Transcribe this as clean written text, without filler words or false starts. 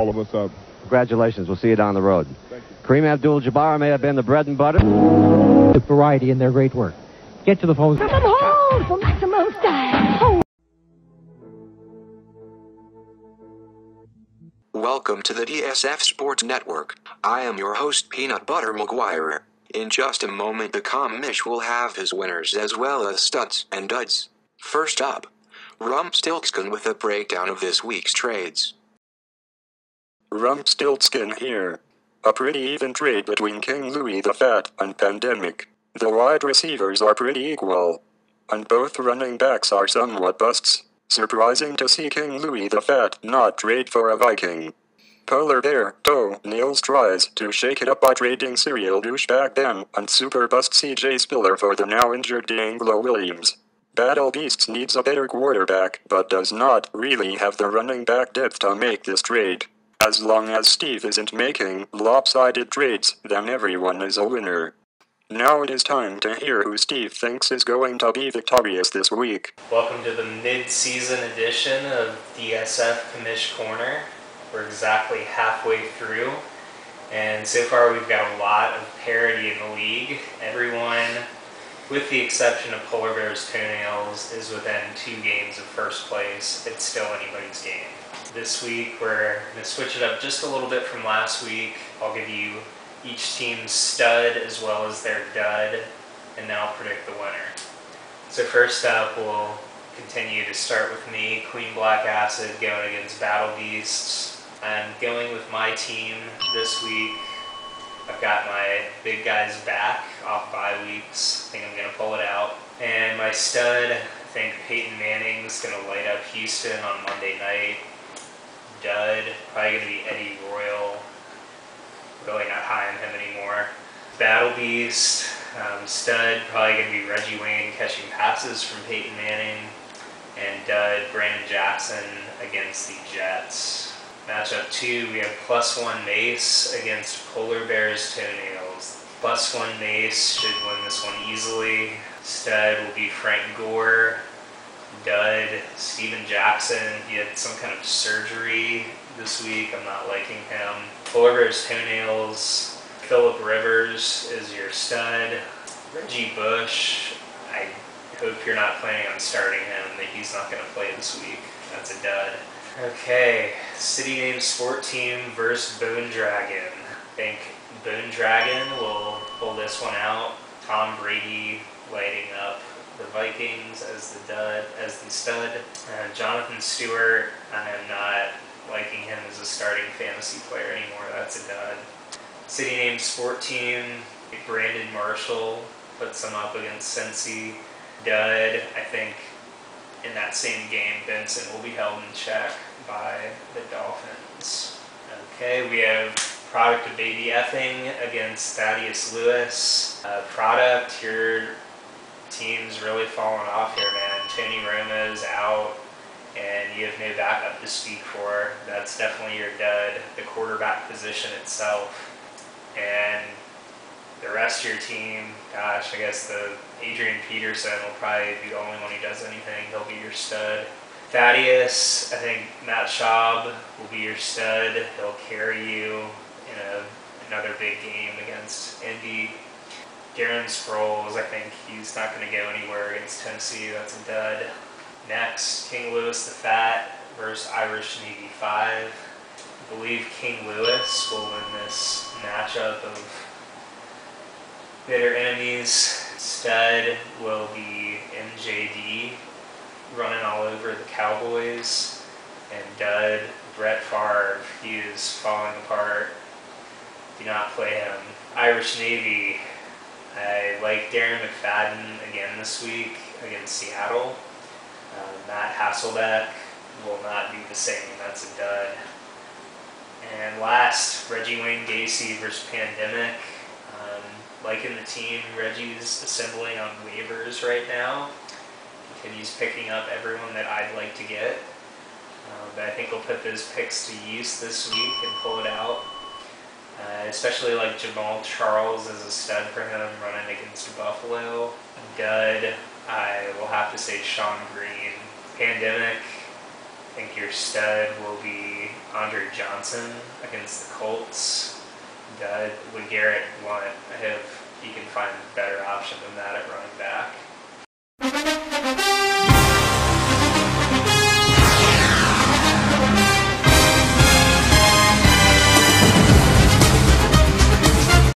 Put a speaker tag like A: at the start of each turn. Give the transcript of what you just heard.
A: all of us up.
B: Congratulations. We'll see you down the road.
A: Thank you.
B: Kareem Abdul-Jabbar may have been the bread and butter.
C: The variety in their great work. Get to the phones.
D: From home for maximum style.
E: Welcome to the DSF Sports Network. I am your host, Peanut Butter McGuire. In just a moment, the Commish will have his winners as well as studs and duds. First up, Rump Stiltskin with a breakdown of this week's trades.
F: Rump Stiltskin here. A pretty even trade between King Louis the Fat and Pandemic. The wide receivers are pretty equal, and both running backs are somewhat busts. Surprising to see King Louis the Fat not trade for a Viking. Polar Bear Toe Niels tries to shake it up by trading serial douchebag Ben and super bust CJ Spiller for the now injured D'Angelo Williams. Battle Beasts needs a better quarterback, but does not really have the running back depth to make this trade. As long as Steve isn't making lopsided trades, then everyone is a winner. Now it is time to hear who Steve thinks is going to be victorious this week.
G: Welcome to the mid-season edition of DSF Commish Corner. We're exactly halfway through, and so far we've got a lot of parity in the league. Everyone, with the exception of Polar Bear's Toenails, is within 2 games of first place. It's still anybody's game. This week we're going to switch it up just a little bit from last week. I'll give you each team's stud as well as their dud, and then I'll predict the winner. So first up, we'll continue to start with me, Queen Black Acid, going against Battle Beasts. I'm going with my team this week. I've got my big guys back off bye weeks. I think I'm going to pull it out. And my stud, I think Peyton Manning's going to light up Houston on Monday night. Dud, probably going to be Eddie Royal. Really not high on him anymore. Battle Beast, stud, probably going to be Reggie Wayne catching passes from Peyton Manning. And dud, Brandon Jackson against the Jets. Matchup 2, we have +1 Mace against Polar Bear's Toenails. +1 Mace should win this one easily. Stud will be Frank Gore. Dud, Steven Jackson. He had some kind of surgery this week. I'm not liking him. Polar Bear's Toenails. Phillip Rivers is your stud. Reggie Bush, I hope you're not planning on starting him. That he's not going to play this week. That's a dud. Okay, City Name Sport Team versus Bone Dragon. I think Bone Dragon will pull this one out. Tom Brady lighting up the Vikings as the stud. Jonathan Stewart, I am not liking him as a starting fantasy player anymore. That's a dud. City Name Sport Team, Brandon Marshall puts them up against Cincy. Dud, I think in that same game, Benson will be held in check by the Dolphins. Okay, we have Product of Baby Effing against Thaddeus Lewis. Product, your team's really falling off here, man. Tony Romo's out, and you have no backup to speak for. That's definitely your dud. The quarterback position itself. And the rest of your team, gosh, I guess the Adrian Peterson will probably be the only one who does anything. He'll be your stud. Thaddeus, I think Matt Schaub will be your stud. He'll carry you in another big game against Indy. Darren Sproles, I think he's not going to go anywhere against Tennessee. That's a dud. Next, King Louis the Fat versus Irish Navy 5. I believe King Louis will win this matchup of bitter enemies. Stud will be MJD running all over the Cowboys. And dud, Brett Favre, he is falling apart. Do not play him. Irish Navy, I like Darren McFadden again this week against Seattle. Matt Hasselbeck will not be the same. That's a dud. And last, Reggie Wayne Gacy versus Pandemic. Liking the team Reggie's assembling on waivers right now. He's picking up everyone that I'd like to get. But I think he'll put those picks to use this week and pull it out. Especially like Jamal Charles as a stud for him running against Buffalo. Dud, I will have to say Sean Green. Pandemic, think your stud will be Andre Johnson against the Colts. Dud, would Garrett want, you can find a better option than that at running